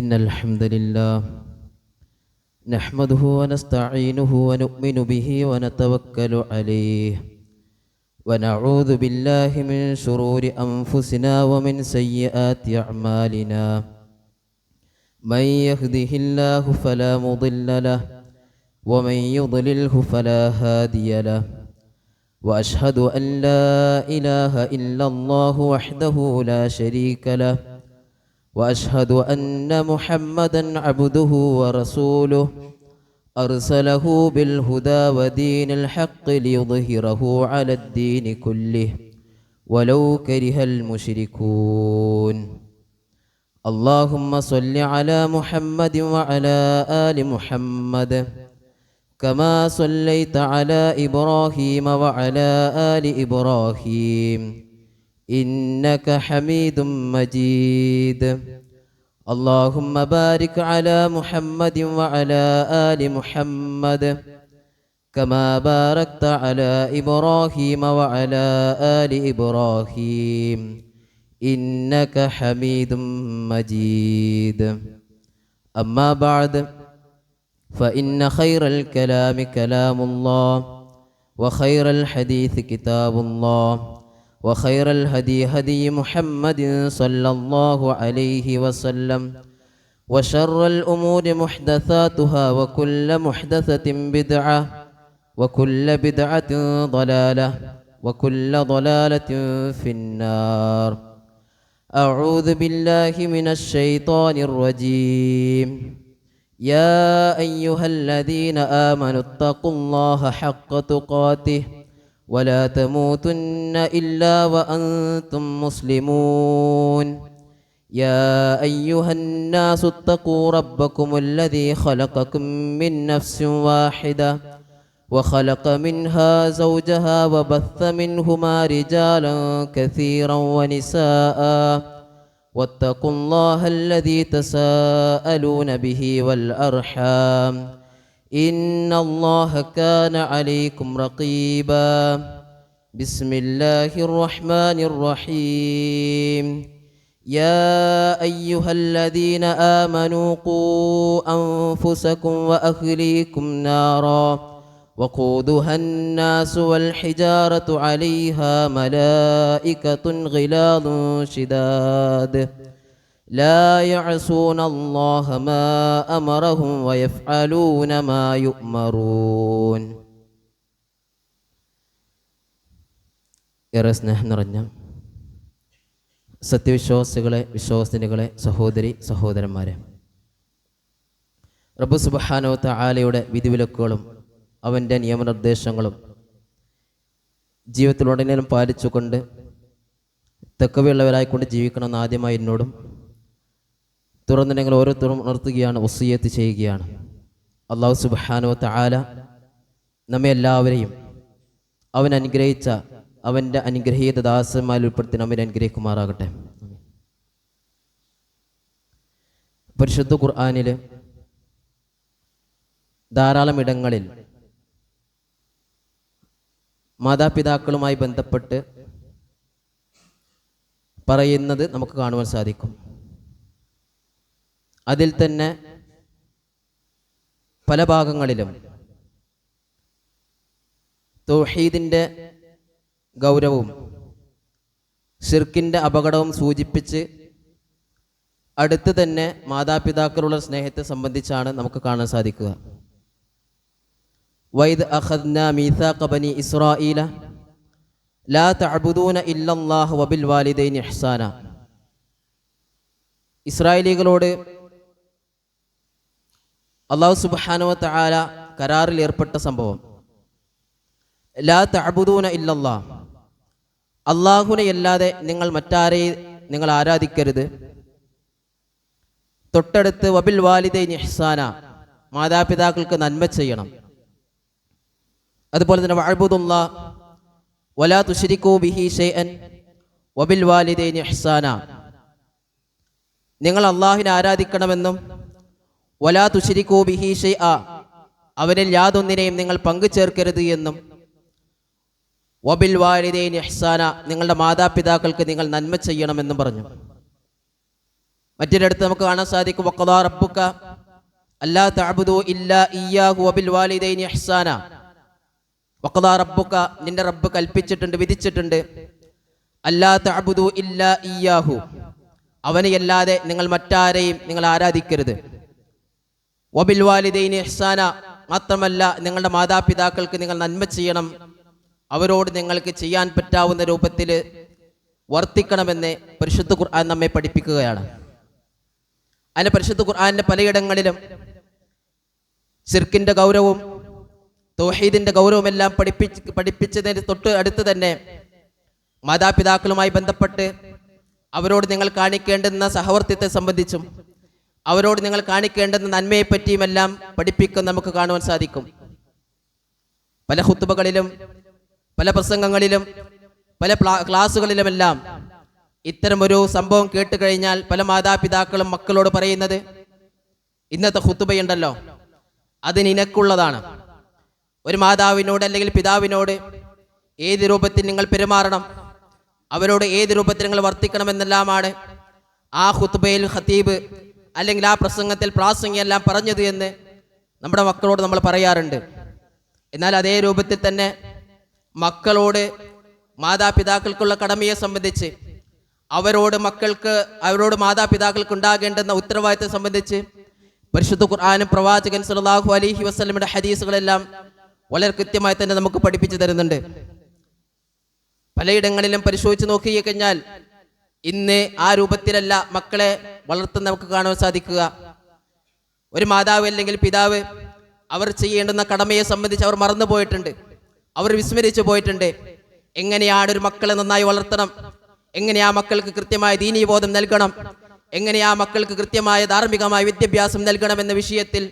إن الحمد لله نحمده ونستعينه ونؤمن به ونتوكل عليه ونعوذ بالله من شرور أنفسنا ومن سيئات أعمالنا. من يهده الله فلا مضل له ومن يضلله فلا هادي له. وأشهد أن لا إله إلا الله وحده لا شريك له. وأشهد أن محمدًا عبده ورسوله أرسله بالهدى ودين الحق ليظهره على الدين كله ولو كره المشركون. اللهم صل على محمد وعلى آل محمد كما صليت على إبراهيم وعلى آل إبراهيم إنك حميد مجيد. اللهم بارك على محمد وعلى آل محمد كما باركت على إبراهيم وعلى آل إبراهيم إنك حميد مجيد. أما بعد فإن خير الكلام كلام الله وخير الحديث كتاب الله وخير الهدي هدي محمد صلى الله عليه وسلم وشر الأمور محدثاتها وكل محدثة بدعة وكل بدعة ضلالة وكل ضلالة في النار. أعوذ بالله من الشيطان الرجيم. يا أيها الذين آمنوا اتقوا الله حق تقاته ولا تموتن إلا وأنتم مسلمون. يا أيها الناس اتقوا ربكم الذي خلقكم من نفس واحدة وخلق منها زوجها وبث منهما رجالا كثيرا ونساء واتقوا الله الذي تساءلون به والأرحام إن الله كان عليكم رقيبا. بسم الله الرحمن الرحيم. يا أيها الذين آمنوا قوا أنفسكم وأهليكم نارا وقودها الناس والحجارة عليها ملائكة غلاظ شداد لا يعصون الله ما أمرهم ويفعلون ما يؤمرون. ഏറെ സ്നേഹം നിറഞ്ഞ സത്യവിശ്വാസികളെ, വിശ്വാസിനികളെ, സഹോദരി സഹോദരന്മാരെ, റബ്ബ് സുബ്ഹാനഹു വ തആലയുടെ വിധിവിലക്കുകളും അവൻ്റെ നിയമനിർദ്ദേശങ്ങളും ജീവിതത്തിലുടനീളം പാലിച്ചുകൊണ്ട് തഖ്വയുള്ളവരായിക്കൊണ്ട് ജീവിക്കണമെന്ന് ആദ്യമായി എന്നോടും തുറന്ന് നിങ്ങൾ ഓരോരുത്തരും ഉണർത്തുകയാണ്, വസിയ്യത്ത് ചെയ്യുകയാണ്. അല്ലാഹു സുബ്ഹാനഹു വ തആല നമ്മെ എല്ലാവരെയും അവൻ അനുഗ്രഹിച്ച അവൻ്റെ അനുഗ്രഹീത ദാസന്മാരിൽ ഉൾപ്പെടുത്തി നമ്മെ അനുഗ്രഹിക്കുമാറാകട്ടെ. പരിശുദ്ധ ഖുർആനിൽ ധാരാളം ഇടങ്ങളിൽ മാതാപിതാക്കളുമായി ബന്ധപ്പെട്ട് പറയുന്നത് നമുക്ക് കാണുവാൻ സാധിക്കും. അതിൽ തന്നെ പല ഭാഗങ്ങളിലും തൗഹീദിൻ്റെ ഗൗരവവും ശിർക്കിൻ്റെ അപകടവും സൂചിപ്പിച്ച് അടുത്ത് തന്നെ മാതാപിതാക്കളുള്ള സ്നേഹത്തെ സംബന്ധിച്ചാണ് നമുക്ക് കാണാൻ സാധിക്കുക. വൈദ് അഖദ്നാ മീസാഖ ബനി ഇസ്രായീല ലാ തഅബുദൂന ഇല്ലല്ലാഹ വബിൽ വാലിദൈനി ഇഹ്സാന. ഇസ്രായേലികളോട് അല്ലാഹു സുബ്ഹാനഹു വ തആല കരാറിൽ ഏർപ്പെട്ട സംഭവം, ലാ തഅബുദൂന ഇല്ലല്ലാഹ്, അല്ലാഹുവിനെ അല്ലാതെ നിങ്ങൾ മറ്റാരെയും നിങ്ങൾ ആരാധിക്കരുത്. തൊട്ടടുത്ത് വബിൽ വാലിദൈനി ഇഹ്സാന, മാതാപിതാക്കൾക്ക് നന്മ ചെയ്യണം. അതുപോലെ തന്നെ വഅബ്ദുല്ലാഹ് വലാ തുശ്രികൂ ബിഹി ശൈഅൻ വബിൽ വാലിദൈനി ഇഹ്സാന, നിങ്ങൾ അല്ലാഹുവിനെ ആരാധിക്കണമെന്നും വലാ തുശ്രികൂ ബിഹി ശൈഅ, അവനിൽ യാതൊന്നിനെയും നിങ്ങൾ പങ്കു ചേർക്കരുത് എന്നും വബിൽ വാലിദൈനി ഇഹ്സാന, നിങ്ങളുടെ മാതാപിതാക്കൾക്ക് നിങ്ങൾ നന്മ ചെയ്യണമെന്നും പറഞ്ഞു. മറ്റൊരിടത്ത് നമുക്ക് കാണാൻ സാധിക്കും വഖദാ റബ്ബുക അല്ലാ തഅബുദു ഇല്ലാ ഇയ്യാഹു വബിൽ വാലിദൈനി ഇഹ്സാന. വഖദാ റബ്ബുക, നിന്റെ റബ്ബ് കൽപ്പിച്ചിട്ടുണ്ട്, വിധിച്ചിട്ടുണ്ട്, അല്ലാ തഅബുദു ഇല്ലാ ഇയ്യാഹു, അവനെയല്ലാതെ നിങ്ങൾ മറ്റാരെയും നിങ്ങൾ ആരാധിക്കരുത്. വബിൽ വാലിദൈനി ഇഹ്സാന, മാത്രമല്ല നിങ്ങളുടെ മാതാപിതാക്കൾക്ക് നിങ്ങൾ നന്മ ചെയ്യണം, അവരോട് നിങ്ങൾക്ക് ചെയ്യാൻ പറ്റാവുന്ന രൂപത്തിൽ വർത്തിക്കണമെന്ന് പരിശുദ്ധ ഖുർആൻ നമ്മെ പഠിപ്പിക്കുകയാണ്. അതിന് പരിശുദ്ധ ഖുർആനിന്റെ പലയിടങ്ങളിലും ശിർക്കിന്റെ ഗൗരവവും തൗഹീദിന്റെ ഗൗരവവും എല്ലാം പഠിപ്പിച്ചതിന് തൊട്ട് അടുത്ത് തന്നെ മാതാപിതാക്കളുമായി ബന്ധപ്പെട്ട് അവരോട് നിങ്ങൾ കാണിക്കേണ്ടുന്ന സഹവർത്തിത്തെ സംബന്ധിച്ചും അവരോട് നിങ്ങൾ കാണിക്കേണ്ടുന്ന നന്മയെപ്പറ്റിയുമെല്ലാം പഠിപ്പിക്കാൻ നമുക്ക് കാണുവാൻ സാധിക്കും. പല ഖുത്ബകളിലും പല പ്രസംഗങ്ങളിലും പല ക്ലാസ്സുകളിലുമെല്ലാം ഇത്തരമൊരു സംഭവം കേട്ട് കഴിഞ്ഞാൽ പല മാതാപിതാക്കളും മക്കളോട് പറയുന്നത്, ഇന്നത്തെ ഖുത്ബയുണ്ടല്ലോ അത് നിനക്കുള്ളതാണ്. ഒരു മാതാവിനോട് അല്ലെങ്കിൽ പിതാവിനോട് ഏത് രൂപത്തിൽ നിങ്ങൾ പെരുമാറണം, അവരോട് ഏത് രൂപത്തിൽ നിങ്ങൾ വർത്തിക്കണമെന്നെല്ലാമാണ് ആ ഖുത്ബയിൽ ഖതീബ് അല്ലെങ്കിൽ ആ പ്രസംഗത്തിൽ പ്രാസംഗിയെല്ലാം പറഞ്ഞത് എന്ന് നമ്മുടെ മക്കളോട് നമ്മൾ പറയാറുണ്ട്. എന്നാൽ അതേ രൂപത്തിൽ തന്നെ മക്കളോട് മാതാപിതാക്കൾക്കുള്ള കടമയെ സംബന്ധിച്ച് അവരോട് മാതാപിതാക്കൾക്ക് ഉണ്ടാകേണ്ടുന്ന ഉത്തരവാദിത്തത്തെ സംബന്ധിച്ച് പരിശുദ്ധ ഖുർആനും പ്രവാചകൻ സല്ലല്ലാഹു അലൈഹി വസല്ലമയുടെ ഹദീസുകളെല്ലാം വളരെ കൃത്യമായി തന്നെ നമുക്ക് പഠിപ്പിച്ചു തരുന്നുണ്ട്. പലയിടങ്ങളിലും പരിശോധിച്ച് നോക്കി കഴിഞ്ഞാൽ ഇന്ന് ആ രൂപത്തിലല്ല മക്കളെ വളർത്തുന്ന നമുക്ക് കാണാൻ സാധിക്കുക. ഒരു മാതാവ് അല്ലെങ്കിൽ പിതാവ് അവർ ചെയ്യേണ്ടുന്ന കടമയെ സംബന്ധിച്ച് അവർ മറന്നു പോയിട്ടുണ്ട്, അവർ വിസ്മരിച്ചു പോയിട്ടുണ്ട്. എങ്ങനെയാണ് ഒരു മക്കളെ നന്നായി വളർത്തണം, എങ്ങനെ ആ മക്കൾക്ക് കൃത്യമായ ദീനീബോധം നൽകണം, എങ്ങനെ ആ മക്കൾക്ക് കൃത്യമായ ധാർമ്മികമായ വിദ്യാഭ്യാസം നൽകണം എന്ന വിഷയത്തിൽ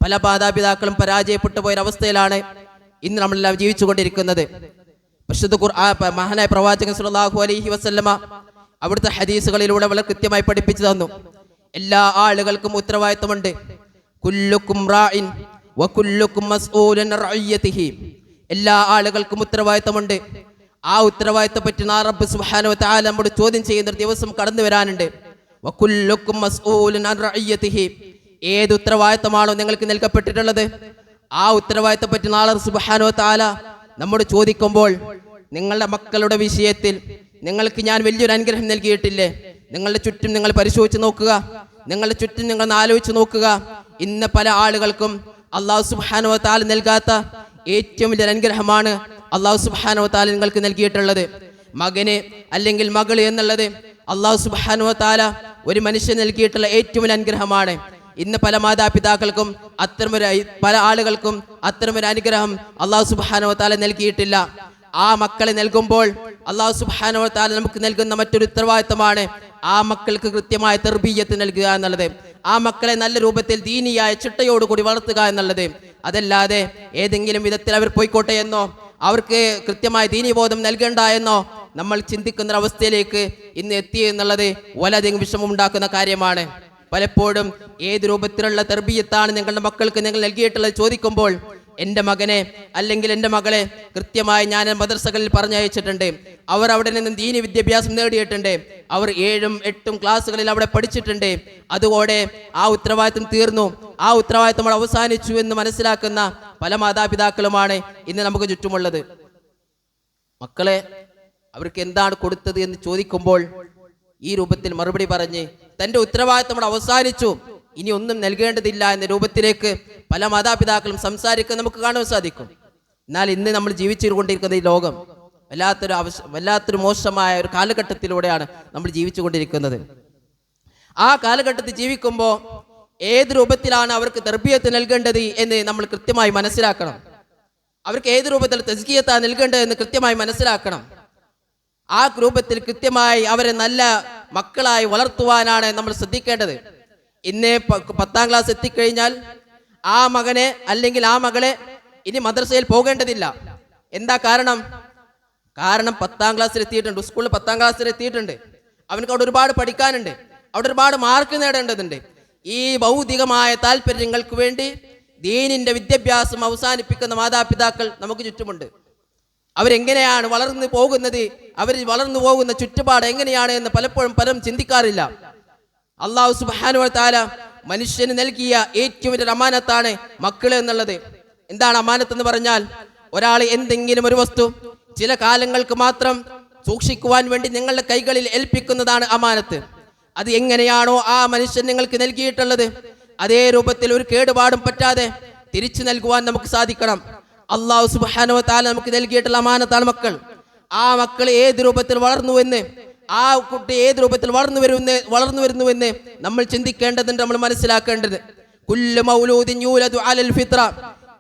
പല മാതാപിതാക്കളും പരാജയപ്പെട്ടു പോയൊരവസ്ഥയിലാണ് ഇന്ന് നമ്മളെല്ലാം ജീവിച്ചുകൊണ്ടിരിക്കുന്നത്. പരിശുദ്ധ ഖുർആൻ മഹാനായ പ്രവാചകൻ സല്ലല്ലാഹു അലൈഹി വസല്ലമ അവിടുത്തെ ഹദീസുകളിലൂടെ വളരെ കൃത്യമായി പഠിപ്പിച്ചു തന്നു. എല്ലാ ആളുകൾക്കും ഉത്തരവാദിത്തമുണ്ട്. കുല്ലുക്കും റാഇൻ വകുല്ലുക്കും മസ്ഊലുൻ അൻ റഅയ്യതിഹി, എല്ലാ ആളുകൾക്കും ഉത്തരവാദിത്തമുണ്ട്. ആ ഉത്തരവാദിത്തത്തെ പറ്റി റബ്ബ് സുബ്ഹാനഹു വ തആല നമ്മോട് ചോദ്യം ചെയ്യുന്ന ഒരു ദിവസം കടന്നു വരാനുണ്ട്. വകുല്ലുക്കും മസ്ഊലുൻ അൻ റഅയ്യതിഹി, ഏത് ഉത്തരവാദിത്തമാണോ നിങ്ങൾക്ക് നൽകപ്പെട്ടിട്ടുള്ളത് ആ ഉത്തരവാദിത്തത്തെ പറ്റി നാളെ സുബ്ഹാനഹു വ തആല നമ്മോട് ചോദിക്കുമ്പോൾ, നിങ്ങളുടെ മക്കളുടെ വിഷയത്തിൽ നിങ്ങൾക്ക് ഞാൻ വലിയൊരു അനുഗ്രഹം നൽകിയിട്ടില്ലേ? നിങ്ങളുടെ ചുറ്റും നിങ്ങൾ പരിശോധിച്ച് നോക്കുക, നിങ്ങളുടെ ചുറ്റും നിങ്ങൾ ആലോചിച്ച് നോക്കുക. ഇന്ന് പല ആളുകൾക്കും അല്ലാഹു സുബ്ഹാനഹു വ തആല നൽകാത്ത ഏറ്റവും വലിയൊരു അനുഗ്രഹമാണ് അല്ലാഹു സുബ്ഹാനഹു വ തആല നിങ്ങൾക്ക് നൽകിയിട്ടുള്ളത്. മകന് അല്ലെങ്കിൽ മകള് എന്നുള്ളത് അല്ലാഹു സുബ്ഹാനഹു വ തആല ഒരു മനുഷ്യന് നൽകിയിട്ടുള്ള ഏറ്റവും വലിയ അനുഗ്രഹമാണ്. ഇന്ന് പല മാതാപിതാക്കൾക്കും പല ആളുകൾക്കും അത്തരമൊരു അനുഗ്രഹം അല്ലാഹു സുബ്ഹാനഹു വ തആല നൽകിയിട്ടില്ല. ആ മക്കളെ നൽകുമ്പോൾ അല്ലാഹു സുബ്ഹാനഹു വ തആല നമുക്ക് നൽകുന്ന മറ്റൊരു ഉത്തരവാദിത്തമാണ് ആ മക്കൾക്ക് കൃത്യമായ തർബീയത്ത് നൽകുക എന്നുള്ളത്. ആ മക്കളെ നല്ല രൂപത്തിൽ ദീനിയായ ചിട്ടയോടുകൂടി വളർത്തുക എന്നുള്ളത്. അതല്ലാതെ ഏതെങ്കിലും വിധത്തിൽ അവർ പോയിക്കോട്ടെ എന്നോ അവർക്ക് കൃത്യമായ ദീനീബോധം നൽകേണ്ട എന്നോ നമ്മൾ ചിന്തിക്കുന്ന അവസ്ഥയിലേക്ക് ഇന്ന് എത്തി എന്നുള്ളത് വളരെയധികം വിഷമം ഉണ്ടാക്കുന്ന കാര്യമാണ്. പലപ്പോഴും ഏത് രൂപത്തിലുള്ള തർബീയത്താണ് നിങ്ങളുടെ മക്കൾക്ക് നിങ്ങൾ നൽകിയിട്ടുള്ളത് ചോദിക്കുമ്പോൾ, എൻ്റെ മകനെ അല്ലെങ്കിൽ എൻ്റെ മകളെ കൃത്യമായി ഞാൻ മദ്രസകളിൽ പറഞ്ഞയച്ചിട്ടുണ്ട്, അവർ അവിടെ നിന്ന് ദീനി വിദ്യാഭ്യാസം നേടിയിട്ടുണ്ട്, അവർ 7ഉം 8ഉം ക്ലാസ്സുകളിൽ അവിടെ പഠിച്ചിട്ടുണ്ട്, അതുകൊണ്ട് ആ ഉത്തരവാദിത്വം തീർന്നു, ആ ഉത്തരവാദിത്വം അവസാനിച്ചു എന്ന് മനസ്സിലാക്കുന്ന പല മാതാപിതാക്കളുമാണ് ഇന്ന് നമുക്ക് ചുറ്റുമുള്ളത്. മക്കളെ അവർക്ക് എന്താണ് കൊടുത്തത് എന്ന് ചോദിക്കുമ്പോൾ ഈ രൂപത്തിൽ മറുപടി പറഞ്ഞ് തൻ്റെ ഉത്തരവാദിത്വം അവസാനിച്ചു, ഇനി ഒന്നും നൽകേണ്ടതില്ല എന്ന രൂപത്തിലേക്ക് പല മാതാപിതാക്കളും സംസാരിക്കാൻ നമുക്ക് കാണാൻ സാധിക്കും. എന്നാൽ ഇന്ന് നമ്മൾ ജീവിച്ചുകൊണ്ടിരിക്കുന്ന ഈ ലോകം വല്ലാത്തൊരു മോശമായ ഒരു കാലഘട്ടത്തിലൂടെയാണ് നമ്മൾ ജീവിച്ചുകൊണ്ടിരിക്കുന്നത്. ആ കാലഘട്ടത്തിൽ ജീവിക്കുമ്പോൾ ഏത് രൂപത്തിലാണ് അവർക്ക് തർബിയത്ത് നൽകേണ്ടത് എന്ന് നമ്മൾ കൃത്യമായി മനസ്സിലാക്കണം. അവർക്ക് ഏത് രൂപത്തിൽ തസ്കിയത്താണ് നൽകേണ്ടത് എന്ന് കൃത്യമായി മനസ്സിലാക്കണം. ആ രൂപത്തിൽ കൃത്യമായി അവരെ നല്ല മക്കളായി വളർത്തുവാനാണ് നമ്മൾ ശ്രദ്ധിക്കേണ്ടത്. ഇന്ന് 10ാം ക്ലാസ് എത്തിക്കഴിഞ്ഞാൽ ആ മകനെ അല്ലെങ്കിൽ ആ മകളെ ഇനി മദ്രസയിൽ പോകേണ്ടതില്ല. എന്താ കാരണം? 10ാം ക്ലാസ്സിൽ എത്തിയിട്ടുണ്ട്, സ്കൂളിൽ 10ാം ക്ലാസ്സിൽ എത്തിയിട്ടുണ്ട്, അവനക്ക് അവിടെ ഒരുപാട് പഠിക്കാനുണ്ട്, അവിടെ ഒരുപാട് മാർക്ക് നേടേണ്ടതുണ്ട്. ഈ ഭൗതികമായ താല്പര്യങ്ങൾക്ക് വേണ്ടി ദീനിന്റെ വിദ്യാഭ്യാസം അവസാനിപ്പിക്കുന്ന മാതാപിതാക്കൾ നമുക്ക് ചുറ്റുമുണ്ട്. അവരെങ്ങനെയാണ് വളർന്നു പോകുന്നത്, അവർ വളർന്നു പോകുന്ന ചുറ്റുപാട് എങ്ങനെയാണ് എന്ന് പലപ്പോഴും പലരും ചിന്തിക്കാറില്ല. അല്ലാഹു സുബ്ഹാനഹു വ തആല മനുഷ്യന് നൽകിയ ഏറ്റവും വലിയ അമാനത്താണ് മക്കള് എന്നുള്ളത്. എന്താണ് അമാനത്ത് എന്ന് പറഞ്ഞാൽ, ഒരാൾ എന്തെങ്കിലും ഒരു വസ്തു ചില കാലങ്ങൾക്ക് മാത്രം സൂക്ഷിക്കുവാൻ വേണ്ടി നിങ്ങളുടെ കൈകളിൽ ഏൽപ്പിക്കുന്നതാണ് അമാനത്ത്. അത് എങ്ങനെയാണോ ആ മനുഷ്യൻ നിങ്ങൾക്ക് നൽകിയിട്ടുള്ളത് അതേ രൂപത്തിൽ ഒരു കേടുപാടും പറ്റാതെ തിരിച്ചു നൽകുവാൻ നമുക്ക് സാധിക്കണം. അല്ലാഹു സുബ്ഹാനഹു വ തആല നമുക്ക് നൽകിയിട്ടുള്ള അമാനത്താണ് മക്കൾ. ആ മക്കൾ ഏത് രൂപത്തിൽ വളർന്നുവെന്ന്, ആ കുട്ടി ഏത് രൂപത്തിൽ വളർന്നു വരുന്നുവെന്ന് നമ്മൾ ചിന്തിക്കേണ്ടതുണ്ട്, നമ്മൾ മനസ്സിലാക്കേണ്ടത്. കുല്ലു മൗലൂദിൻ യൂലദു അലൽ ഫിത്ര,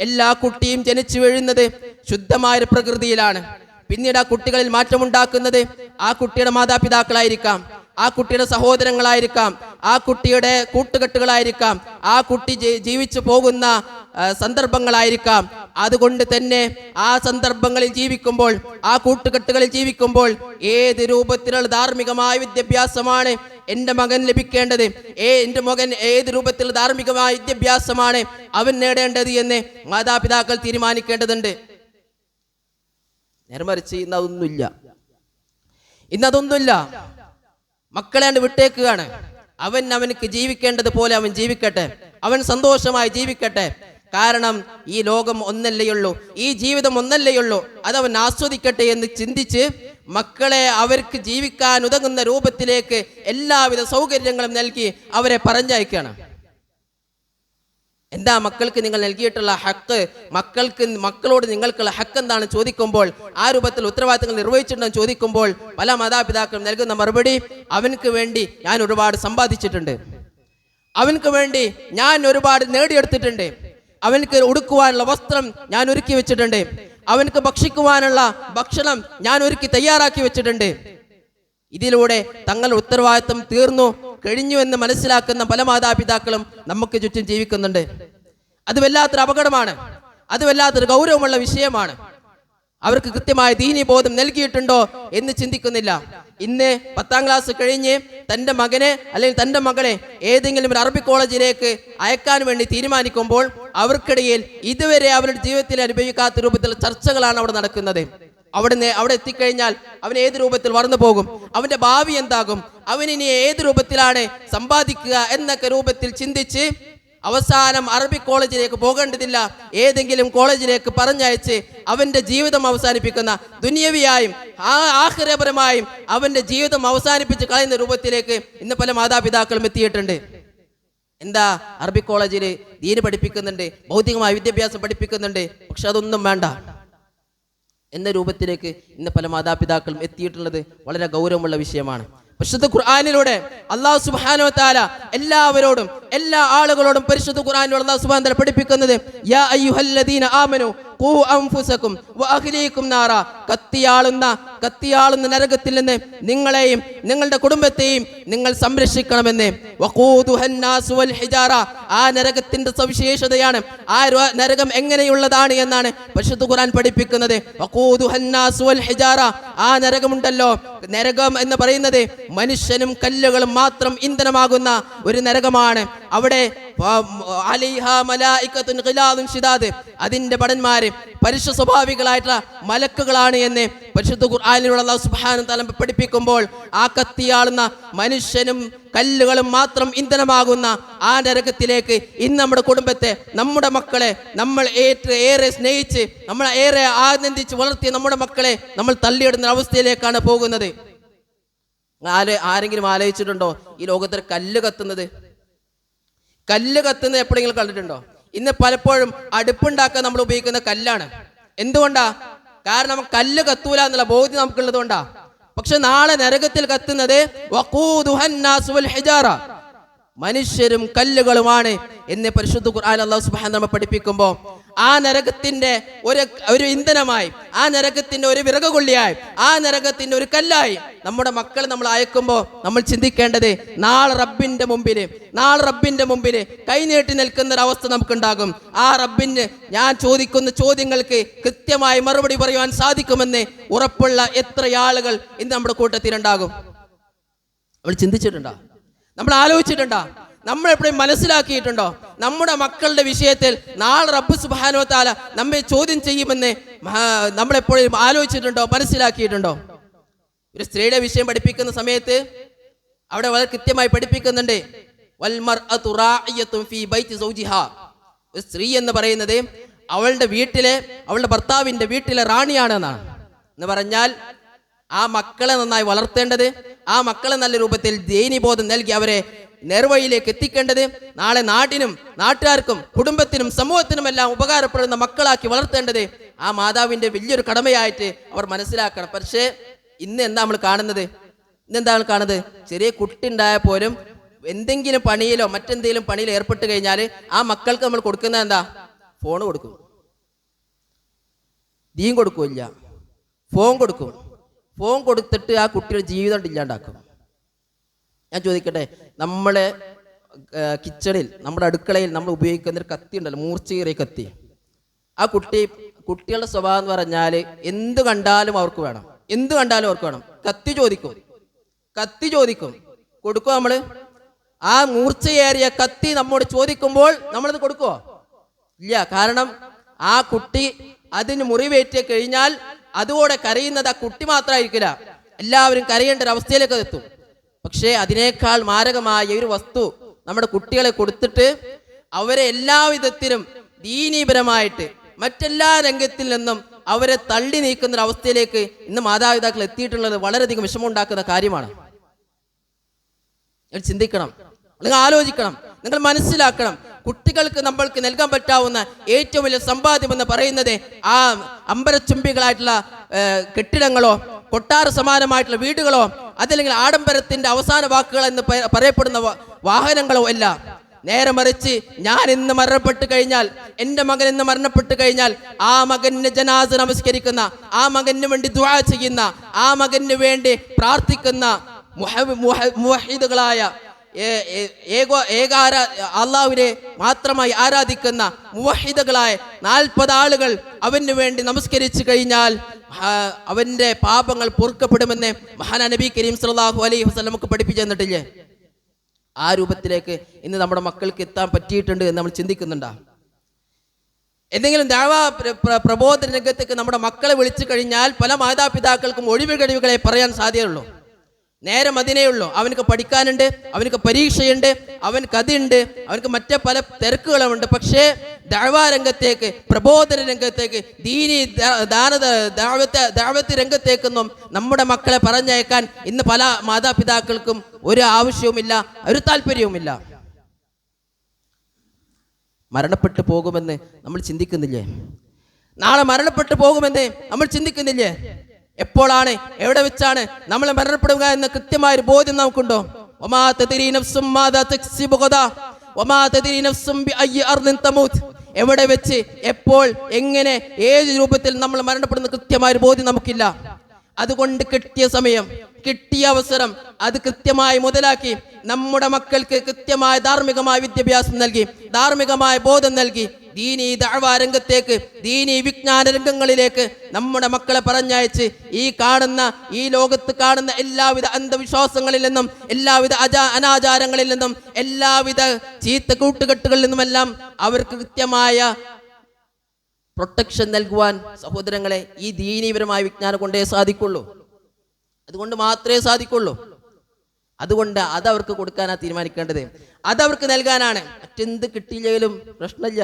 എല്ലാ കുട്ടിയും ജനിച്ചു വീഴുന്നത് ശുദ്ധമായ പ്രകൃതിയിലാണ്. പിന്നീട് ആ കുട്ടികളിൽ മാറ്റമുണ്ടാക്കുന്നത് ആ കുട്ടിയുടെ മാതാപിതാക്കളായിരിക്കാം, ആ കുട്ടിയുടെ സഹോദരങ്ങളായിരിക്കാം, ആ കുട്ടിയുടെ കൂട്ടുകെട്ടുകളായിരിക്കാം, ആ കുട്ടി ജീവിച്ചു പോകുന്ന സന്ദർഭങ്ങളായിരിക്കാം. അതുകൊണ്ട് തന്നെ ആ സന്ദർഭങ്ങളിൽ ജീവിക്കുമ്പോൾ, ആ കൂട്ടുകെട്ടുകളിൽ ജീവിക്കുമ്പോൾ ഏത് രൂപത്തിലുള്ള ധാർമ്മികമായ വിദ്യാഭ്യാസമാണ് എൻ്റെ മകൻ ലഭിക്കേണ്ടത്, എൻ്റെ മകൻ ഏത് രൂപത്തിലുള്ള ധാർമ്മികമായ വിദ്യാഭ്യാസമാണ് അവൻ നേടേണ്ടത് എന്ന് മാതാപിതാക്കൾ തീരുമാനിക്കേണ്ടതുണ്ട്. നേർമറിച്ച് ഇന്നതൊന്നുമില്ല. മക്കളെ വിട്ടേക്കുകയാണ്. അവനക്ക് ജീവിക്കേണ്ടത് പോലെ അവൻ ജീവിക്കട്ടെ, അവൻ സന്തോഷമായി ജീവിക്കട്ടെ. കാരണം ഈ ലോകം ഒന്നല്ലേയുള്ളൂ, ഈ ജീവിതം ഒന്നല്ലേയുള്ളൂ, അതവൻ ആസ്വദിക്കട്ടെ എന്ന് ചിന്തിച്ച് മക്കളെ അവർക്ക് ജീവിക്കാൻ ഉതകുന്ന രൂപത്തിലേക്ക് എല്ലാവിധ സൗകര്യങ്ങളും നൽകി അവരെ പറഞ്ഞയക്കുകയാണ്. എന്താ മക്കൾക്ക് നിങ്ങൾ നൽകിയിട്ടുള്ള ഹക്ക്, മക്കളോട് നിങ്ങൾക്കുള്ള ഹക്ക് എന്താണ് ചോദിക്കുമ്പോൾ, ആ രൂപത്തിൽ ഉത്തരവാദിത്തങ്ങൾ നിർവഹിച്ചിട്ടുണ്ടെന്ന് ചോദിക്കുമ്പോൾ പല മാതാപിതാക്കളും നൽകുന്ന മറുപടി, അവനക്ക് വേണ്ടി ഞാൻ ഒരുപാട് സമ്പാദിച്ചിട്ടുണ്ട്, അവനക്ക് വേണ്ടി ഞാൻ ഒരുപാട് നേടിയെടുത്തിട്ടുണ്ട്, അവനക്ക് ഉടുക്കുവാനുള്ള വസ്ത്രം ഞാൻ ഒരുക്കി വെച്ചിട്ടുണ്ട്, അവനക്ക് ഭക്ഷിക്കുവാനുള്ള ഭക്ഷണം ഞാൻ ഒരുക്കി തയ്യാറാക്കി വെച്ചിട്ടുണ്ട്. ഇതിലൂടെ തങ്ങളുടെ ഉത്തരവാദിത്തം തീർന്നു കഴിഞ്ഞു എന്ന് മനസ്സിലാക്കുന്ന പല മാതാപിതാക്കളും നമുക്ക് ചുറ്റും ജീവിക്കുന്നുണ്ട്. അത് വല്ലാത്തൊരു അപകടമാണ്, അത് വല്ലാത്തൊരു ഗൗരവമുള്ള വിഷയമാണ്. അവർക്ക് കൃത്യമായ ദീനി ബോധം നൽകിയിട്ടുണ്ടോ എന്ന് ചിന്തിക്കുന്നില്ല. ഇന്ന് 10ാം ക്ലാസ് കഴിഞ്ഞ് തൻ്റെ മകനെ അല്ലെങ്കിൽ തൻ്റെ മകളെ ഏതെങ്കിലും ഒരു അറബി കോളേജിലേക്ക് അയക്കാൻ വേണ്ടി തീരുമാനിക്കുമ്പോൾ അവർക്കിടയിൽ ഇതുവരെ അവരുടെ ജീവിതത്തിൽ അനുഭവിക്കാത്ത രൂപത്തിലുള്ള ചർച്ചകളാണ് അവിടെ നടക്കുന്നത്. അവിടെ എത്തിക്കഴിഞ്ഞാൽ അവൻ ഏത് രൂപത്തിൽ വളർന്നു പോകും, അവന്റെ ഭാവി എന്താകും, അവനിനി ഏത് രൂപത്തിലാണ് സമ്പാദിക്കുക എന്നൊക്കെ രൂപത്തിൽ ചിന്തിച്ച് അവസാനം അറബി കോളേജിലേക്ക് പോകേണ്ടതില്ല, ഏതെങ്കിലും കോളേജിലേക്ക് പറഞ്ഞയച്ച് അവന്റെ ജീവിതം അവസാനിപ്പിക്കുന്ന, ദുനിയവിയായും ആഖിറപരമായും അവന്റെ ജീവിതം അവസാനിപ്പിച്ച് കളയുന്ന രൂപത്തിലേക്ക് ഇന്ന് പല മാതാപിതാക്കളും എത്തിയിട്ടുണ്ട്. എന്താ, അറബി കോളേജിൽ ദീന് പഠിപ്പിക്കുന്നുണ്ട്, ഭൗതികമായ വിദ്യാഭ്യാസം പഠിപ്പിക്കുന്നുണ്ട്, പക്ഷെ അതൊന്നും വേണ്ട എന്ന രൂപത്തിലേക്ക് ഇന്ന് പല മാതാപിതാക്കളും എത്തിയിട്ടുള്ളത് വളരെ ഗൗരവമുള്ള വിഷയമാണ്. പരിശുദ്ധ ഖുർആനിലൂടെ അല്ലാഹു സുബ്ഹാനഹു വ തആല എല്ലാവരോടും എല്ലാ ആളുകളോടും പരിശുദ്ധ ഖുർആനിലൂടെ അല്ലാഹു സുബ്ഹാനഹു വ തആല പഠിപ്പിക്കുന്നത്, യാ അയ്യുഹല്ലദീന ആമനു ഖൂ അൻഫുസകും വഅഹ്ലീകും നാറ, കത്തിയാളുന്ന നരകത്തിൽ നിന്ന് നിങ്ങളെയും നിങ്ങളുടെ കുടുംബത്തെയും നിങ്ങൾ സംരക്ഷിക്കണമെന്ന്. വഖൂദുഹന്നാസു വൽ ഹിജാറ, ആ നരകത്തിന്റെ സവിശേഷതയാണ്, ആ നരകം എങ്ങനെയുള്ളതാണ് എന്നാണ് പരിശുദ്ധ ഖുർആൻ പഠിപ്പിക്കുന്നത്. വഖൂദുഹന്നാസു വൽ ഹിജാറ, ആ നരകമുണ്ടല്ലോ, നരകം എന്ന് പറയുന്നത് മനുഷ്യനും കല്ലുകളും മാത്രം ഇന്ധനമാകുന്ന ഒരു നരകമാണ്. അവിടെ അതിന്റെ ഭടന്മാര് പരിശുദ്ധ സ്വഭാവികളായിട്ടുള്ള മലക്കുകളാണ് എന്ന് പരിശുദ്ധ ഖുർആനിലൂടെ അല്ലാഹു സുബ്ഹാനഹു വ തആല പഠിപ്പിക്കുമ്പോൾ, ആ കത്തിയാളുന്ന മനുഷ്യനും കല്ലുകളും മാത്രം ഇന്ധനമാകുന്ന ആ നരകത്തിലേക്ക് ഇന്ന് നമ്മുടെ കുടുംബത്തെ, നമ്മുടെ മക്കളെ നമ്മൾ ഏറെ സ്നേഹിച്ച്, നമ്മൾ ഏറെ ആനന്ദിച്ച് വളർത്തിയ നമ്മുടെ മക്കളെ നമ്മൾ തള്ളിയിടുന്ന അവസ്ഥയിലേക്കാണ് പോകുന്നത്. ആരെങ്കിലും ആലോചിച്ചിട്ടുണ്ടോ ഈ ലോകത്തിൽ കല്ല് കത്തുന്നത് എപ്പോഴെങ്കിലും കണ്ടിട്ടുണ്ടോ? ഇന്ന് പലപ്പോഴും അടുപ്പുണ്ടാക്കാൻ നമ്മൾ ഉപയോഗിക്കുന്ന കല്ലാണ്. എന്തുകൊണ്ടാ? കാരണം കല്ല് കത്തൂല എന്നുള്ള ബോധ്യം നമുക്കുള്ളത് കൊണ്ടാ. പക്ഷെ നാളെ നരകത്തിൽ കത്തുന്നത് വഖൂദുഹന്നാസു വൽ ഹിജാറ, മനുഷ്യരും കല്ലുകളുമാണ് എന്ന് പരിശുദ്ധ ഖുർആൻ അല്ലാഹു സുബ്ഹാനഹു വ തആല പഠിപ്പിക്കുമ്പോൾ, ആ നരകത്തിന്റെ ഒരു ഇന്ധനമായി, ആ നരകത്തിന്റെ ഒരു വിറകുകൊള്ളിയായി, ആ നരകത്തിന്റെ ഒരു കല്ലായി നമ്മുടെ മക്കൾ നമ്മൾ അയക്കുമ്പോൾ നമ്മൾ ചിന്തിക്കേണ്ടത്, നാളെ റബ്ബിന്റെ മുമ്പിൽ കൈനീട്ടി നിൽക്കുന്ന ഒരു അവസ്ഥ നമുക്കുണ്ടാകും. ആ റബ്ബിന് ഞാൻ ചോദിക്കുന്ന ചോദ്യങ്ങൾക്ക് കൃത്യമായി മറുപടി പറയുവാൻ സാധിക്കുമെന്ന് ഉറപ്പുള്ള എത്ര ആളുകൾ ഇന്ന് നമ്മുടെ കൂട്ടത്തിലുണ്ടാകും? നമ്മൾ ചിന്തിച്ചിട്ടുണ്ടോ? നമ്മൾ ആലോചിച്ചിട്ടുണ്ടോ? നമ്മൾ എപ്പോഴും മനസ്സിലാക്കിയിട്ടുണ്ടോ? നമ്മുടെ മക്കളുടെ വിഷയത്തിൽ നാളെ റബ്ബ് സുബ്ഹാനഹു വ തആല നമ്മെ ചോദ്യം ചെയ്യുമെന്ന് നമ്മളെപ്പോഴും ആലോചിച്ചിട്ടുണ്ടോ? മനസ്സിലാക്കിയിട്ടുണ്ടോ? ഒരു സ്ത്രീയുടെ വിഷയം പഠിപ്പിക്കുന്ന സമയത്ത് അവിടെ വളരെ കൃത്യമായി പഠിപ്പിക്കുന്നുണ്ട്, വൽമർഅതു റാഇയത്തുൻ ഫീ ബൈതി സൗജിഹാ. ഒരു സ്ത്രീ എന്ന് പറയുന്നത് അവളുടെ ഭർത്താവിന്റെ വീട്ടിലെ റാണിയാണെന്നാണ്. എന്ന് പറഞ്ഞാൽ ആ മക്കളെ നന്നായി വളർത്തേണ്ടത്, ആ മക്കളെ നല്ല രൂപത്തിൽ ദീനീബോധം നൽകി അവരെ നേർവഴിയിലേക്ക് എത്തിക്കേണ്ടത്, നാളെ നാടിനും നാട്ടുകാർക്കും കുടുംബത്തിനും സമൂഹത്തിനുമെല്ലാം ഉപകാരപ്പെടുന്ന മക്കളാക്കി വളർത്തേണ്ടത് ആ മാതാവിന്റെ വലിയൊരു കടമയായിട്ട് അവർ മനസ്സിലാക്കണം. പക്ഷേ ഇന്ന് എന്താ നമ്മൾ കാണുന്നത്? ചെറിയ കുട്ടി ഉണ്ടായ പോലും എന്തെങ്കിലും പണിയിലോ മറ്റെന്തെങ്കിലും പണിയിലോ ഏർപ്പെട്ട് കഴിഞ്ഞാൽ ആ മക്കൾക്ക് നമ്മൾ കൊടുക്കുന്നത് എന്താ? ഫോൺ കൊടുക്കും. ദീൻ കൊടുക്കില്ല, ഫോൺ കൊടുക്കും. ഫോൺ കൊടുത്തിട്ട് ആ കുട്ടിയുടെ ജീവിതം ഇല്ലാണ്ടാക്കും. ഞാൻ ചോദിക്കട്ടെ, നമ്മളെ കിച്ചണിൽ, നമ്മുടെ അടുക്കളയിൽ നമ്മൾ ഉപയോഗിക്കുന്ന ഒരു കത്തി ഉണ്ടല്ലോ, മൂർച്ചയേറിയ കത്തി. ആ കുട്ടികളുടെ സ്വഭാവം എന്ന് പറഞ്ഞാൽ എന്ത് കണ്ടാലും അവർക്ക് വേണം. കത്തി ചോദിക്കും. കൊടുക്കുമോ നമ്മള്? ആ മൂർച്ചയേറിയ കത്തി നമ്മോട് ചോദിക്കുമ്പോൾ നമ്മളത് കൊടുക്കുമോ? ഇല്ല. കാരണം ആ കുട്ടി അതിന് മുറിവേറ്റ് കഴിഞ്ഞാൽ അതോടെ കരയുന്നത് ആ കുട്ടി മാത്രമായിരിക്കില്ല, എല്ലാവരും കരയേണ്ട ഒരു അവസ്ഥയിലേക്ക് എത്തും. പക്ഷേ അതിനേക്കാൾ മാരകമായ ഒരു വസ്തു നമ്മുടെ കുട്ടികളെ കൊടുത്തിട്ട് അവരെ എല്ലാവിധത്തിലും ദീനീപരമായിട്ട് മറ്റെല്ലാ രംഗത്തിൽ നിന്നും അവരെ തള്ളി നീക്കുന്ന ഒരു അവസ്ഥയിലേക്ക് ഇന്ന് മാതാപിതാക്കൾ എത്തിയിട്ടുള്ളത് വളരെയധികം വിഷമമുണ്ടാക്കുന്ന കാര്യമാണ്. നിങ്ങൾ ചിന്തിക്കണം, നിങ്ങൾ ആലോചിക്കണം, നിങ്ങൾ മനസ്സിലാക്കണം. കുട്ടികൾക്ക് നമ്മൾക്ക് നൽകാൻ പറ്റാവുന്ന ഏറ്റവും വലിയ സമ്പാദ്യം എന്ന് പറയുന്നത് ആ അമ്പരച്ചുംബികളായിട്ടുള്ള കെട്ടിടങ്ങളോ കൊട്ടാര സമാനമായിട്ടുള്ള വീടുകളോ അതല്ലെങ്കിൽ ആഡംബരത്തിന്റെ അവസാന വാക്കുകൾ എന്ന് പറയപ്പെടുന്ന വാഹനങ്ങളോ അല്ല. നേരെ മറിച്ച് ഞാൻ ഇന്ന് മരണപ്പെട്ട് കഴിഞ്ഞാൽ, എൻ്റെ മകൻ ഇന്ന് മരണപ്പെട്ട് കഴിഞ്ഞാൽ ആ മകന് ജനാസ നമസ്കരിക്കുന്ന, ആ മകന് വേണ്ടി ദുആ ചെയ്യുന്ന, ആ മകന് വേണ്ടി പ്രാർത്ഥിക്കുന്ന മുവഹിദുകളായ അള്ളാഹുവിനെ മാത്രമായി ആരാധിക്കുന്ന മുവഹിദുകളായ 40 ആളുകൾ അവന് വേണ്ടി നമസ്കരിച്ചു കഴിഞ്ഞാൽ അവന്റെ പാപങ്ങൾ പൊറുക്കപ്പെടുമെന്ന് മഹാനായ നബി കരീം സല്ലല്ലാഹു അലൈഹി വസല്ലം നമുക്ക് പഠിപ്പിച്ചു തന്നിട്ടില്ലേ? ആ രൂപത്തിലേക്ക് ഇന്ന് നമ്മുടെ മക്കൾക്ക് എത്താൻ പറ്റിയിട്ടുണ്ട് എന്ന് നമ്മൾ ചിന്തിക്കുന്നുണ്ടോ? എന്തെങ്കിലും ദഅവാ പ്രബോധന രംഗത്തേക്ക് നമ്മുടെ മക്കളെ വിളിച്ചു കഴിഞ്ഞാൽ പല മാതാപിതാക്കൾക്കും ഒഴിവ് കഴിവുകളെ പറയാൻ സാധ്യതയുള്ളൂ. നേരെ അതിനേയുള്ളൂ. അവനക്ക് പഠിക്കാനുണ്ട്, അവനക്ക് പരീക്ഷയുണ്ട്, അവനക്ക് അതുണ്ട്, അവനക്ക് മറ്റേ പല തിരക്കുകളുമുണ്ട്. പക്ഷേ ദഅവാ രംഗത്തേക്ക്, പ്രബോധന രംഗത്തേക്ക്, ദീനി ദഅവത്ത് രംഗത്തേക്കൊന്നും നമ്മുടെ മക്കളെ പറഞ്ഞയക്കാൻ ഇന്ന് പല മാതാപിതാക്കൾക്കും ഒരു ആവശ്യവുമില്ല, ഒരു താല്പര്യവുമില്ല. മരണപ്പെട്ടു പോകുമെന്ന് നമ്മൾ ചിന്തിക്കുന്നില്ലേ? നാളെ മരണപ്പെട്ടു പോകുമെന്ന് നമ്മൾ ചിന്തിക്കുന്നില്ലേ? എപ്പോഴാണ്, എവിടെ വെച്ചാണ് നമ്മൾ മരണപ്പെടുക എന്ന കൃത്യമായൊരു ബോധ്യം നമുക്കുണ്ടോ? വമാ തദ്രീ നഫ്സും മാദാ തക്സിബു ഗദാ വമാ തദ്രീ നഫ്സും ബിഅയ്യി അർദിൻ തമൂത്. എവിടെ വെച്ച്, എപ്പോൾ, എങ്ങനെ, ഏത് രൂപത്തിൽ നമ്മൾ മരണപ്പെടുന്ന കൃത്യമായൊരു ബോധ്യം നമുക്കില്ല. അതുകൊണ്ട് കിട്ടിയ സമയം, കിട്ടിയ അവസരം അത് കൃത്യമായി മുതലാക്കി നമ്മുടെ മക്കൾക്ക് കൃത്യമായ ധാർമ്മികമായ വിദ്യാഭ്യാസം നൽകി, ധാർമ്മികമായ ബോധം നൽകി, ദീനീ ദഅവാ രംഗത്തേക്ക്, ദീനീ വിജ്ഞാന രംഗങ്ങളിലേക്ക് നമ്മുടെ മക്കളെ പറഞ്ഞയച്ച് ഈ ലോകത്ത് കാണുന്ന എല്ലാവിധ അന്ധവിശ്വാസങ്ങളിൽ നിന്നും, എല്ലാവിധ അനാചാരങ്ങളിൽ നിന്നും, എല്ലാവിധ ചീത്ത കൂട്ടുകെട്ടുകളിൽ നിന്നുമെല്ലാം അവർക്ക് കൃത്യമായ പ്രൊട്ടക്ഷൻ നൽകുവാൻ സഹോദരങ്ങളെ ഈ ദീനീപരമായ വിജ്ഞാനം കൊണ്ടേ സാധിക്കുള്ളൂ. അതുകൊണ്ട് മാത്രമേ സാധിക്കുള്ളൂ. അതുകൊണ്ട് അതവർക്ക് കൊടുക്കാനാണ് തീരുമാനിക്കേണ്ടത്, അതവർക്ക് നൽകാനാണ്. മറ്റെന്ത് കിട്ടിയില്ലെങ്കിലും പ്രശ്നമില്ല.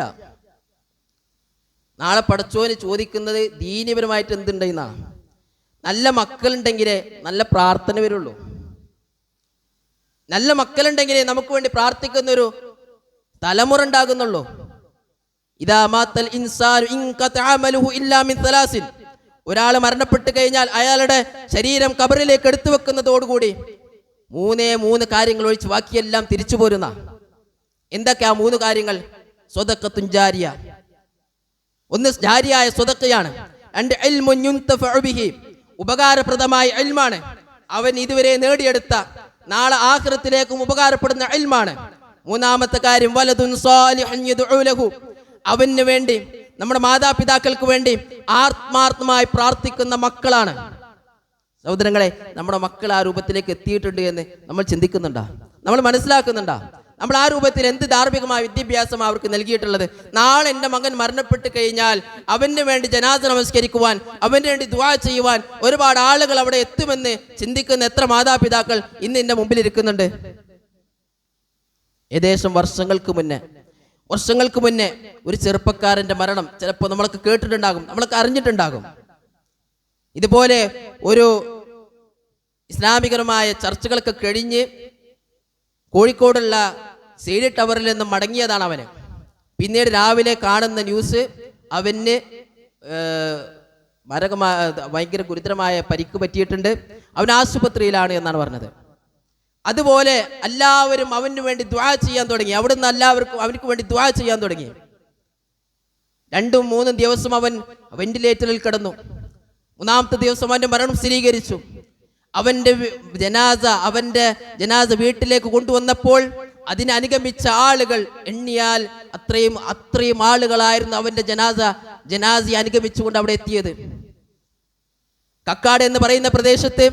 നാളെ പടച്ചോന് ചോദിക്കുന്നത് ദീനീപരമായിട്ട് എന്തുണ്ടെന്നാണ്. നല്ല മക്കളുണ്ടെങ്കിലേ നല്ല പ്രാർത്ഥന വരുള്ളൂ. നല്ല മക്കളുണ്ടെങ്കിലേ നമുക്ക് വേണ്ടി പ്രാർത്ഥിക്കുന്നൊരു തലമുറ ഉണ്ടാകുന്നുള്ളൂ. ഇദാ മാത്തൽ ഇൻസാനു ഇൻഖതഅ അമലുഹു ഇല്ലാ മിൻ സലാസിൻ. ഒരാൾ മരണപ്പെട്ട് കഴിഞ്ഞാൽ അയാളുടെ ശരീരം ഖബറിലേക്ക് എടുത്തു വെക്കുന്നതോടുകൂടി 3 കാര്യങ്ങൾ ഒഴിച്ച് ബാക്കിയെല്ലാം തിരിച്ചു പോരുന്ന. എന്തൊക്കെയാ 3 കാര്യങ്ങൾ? സ്വദഖത്തുൻ ജാരിയ, ഒന്ന് ജാരിയായ സ്വദഖയാണ്. 2 ഇൽമുൻ യുൻതഫഉ ബിഹി, ഉപകാരപ്രദമായ ഇൽമാണ്. അവൻ ഇതുവരെ നേടിയെടുത്ത നാളെ ആഖിറത്തിലേക്കും ഉപകാരപ്പെടുന്ന ഇൽമാണ്. 3ാമത്തെ കാര്യം വലദുൻ സാലിഹുൻ യദ്ഉ ലഹു, അവന് വേണ്ടി, നമ്മുടെ മാതാപിതാക്കൾക്ക് വേണ്ടി ആത്മാർത്ഥമായി പ്രാർത്ഥിക്കുന്ന മക്കളാണ്. സഹോദരങ്ങളെ, നമ്മുടെ മക്കൾ ആ രൂപത്തിലേക്ക് എത്തിയിട്ടുണ്ട് എന്ന് നമ്മൾ ചിന്തിക്കുന്നുണ്ടോ? നമ്മൾ മനസ്സിലാക്കുന്നുണ്ടോ? നമ്മൾ ആ രൂപത്തിൽ എന്ത് ധാർമ്മികമായ വിദ്യാഭ്യാസം അവർക്ക് നൽകിയിട്ടുള്ളത്? നാളെ എൻ്റെ മകൻ മരണപ്പെട്ട് കഴിഞ്ഞാൽ അവന് വേണ്ടി ജനാസ നമസ്കരിക്കുവാൻ, അവന് വേണ്ടി ദുആ ചെയ്യുവാൻ ഒരുപാട് ആളുകൾ അവിടെ എത്തുമെന്ന് ചിന്തിക്കുന്ന എത്ര മാതാപിതാക്കൾ ഇന്ന് എൻ്റെ മുമ്പിൽ ഇരിക്കുന്നുണ്ട്? ഏകദേശം വർഷങ്ങൾക്ക് മുന്നേ ഒരു ചെറുപ്പക്കാരൻ്റെ മരണം ചിലപ്പോൾ നമ്മളൊക്കെ കേട്ടിട്ടുണ്ടാകും, നമ്മളൊക്കെ അറിഞ്ഞിട്ടുണ്ടാകും. ഇതുപോലെ ഒരു ഇസ്ലാമികരമായ ചർച്ചകളൊക്കെ കഴിഞ്ഞ് കോഴിക്കോടുള്ള സീഡി ടവറിൽ നിന്ന് മടങ്ങിയതാണ് അവന്. പിന്നീട് രാവിലെ കാണുന്ന ന്യൂസ് അവന് ഭയങ്കര ഗുരുതരമായ പരിക്ക് പറ്റിയിട്ടുണ്ട്, അവൻ ആശുപത്രിയിലാണ് എന്നാണ് പറഞ്ഞത്. അതുപോലെ എല്ലാവരും അവന് വേണ്ടി ദുആ ചെയ്യാൻ തുടങ്ങി. അവിടുന്ന് എല്ലാവർക്കും അവനക്ക് വേണ്ടി ദുആ ചെയ്യാൻ തുടങ്ങി. 2-3 ദിവസം അവൻ വെന്റിലേറ്ററിൽ കിടന്നു. 3-ാമത്തെ ദിവസം അവൻ്റെ മരണം സ്ഥിരീകരിച്ചു. അവൻ്റെ ജനാസ വീട്ടിലേക്ക് കൊണ്ടുവന്നപ്പോൾ അതിനെ അനുഗമിച്ച ആളുകൾ എണ്ണിയാൽ അത്രയും ആളുകളായിരുന്നു അവൻ്റെ ജനാസയെ അനുഗമിച്ചുകൊണ്ട് അവിടെ എത്തിയത്. കക്കാട് എന്ന് പറയുന്ന പ്രദേശത്ത്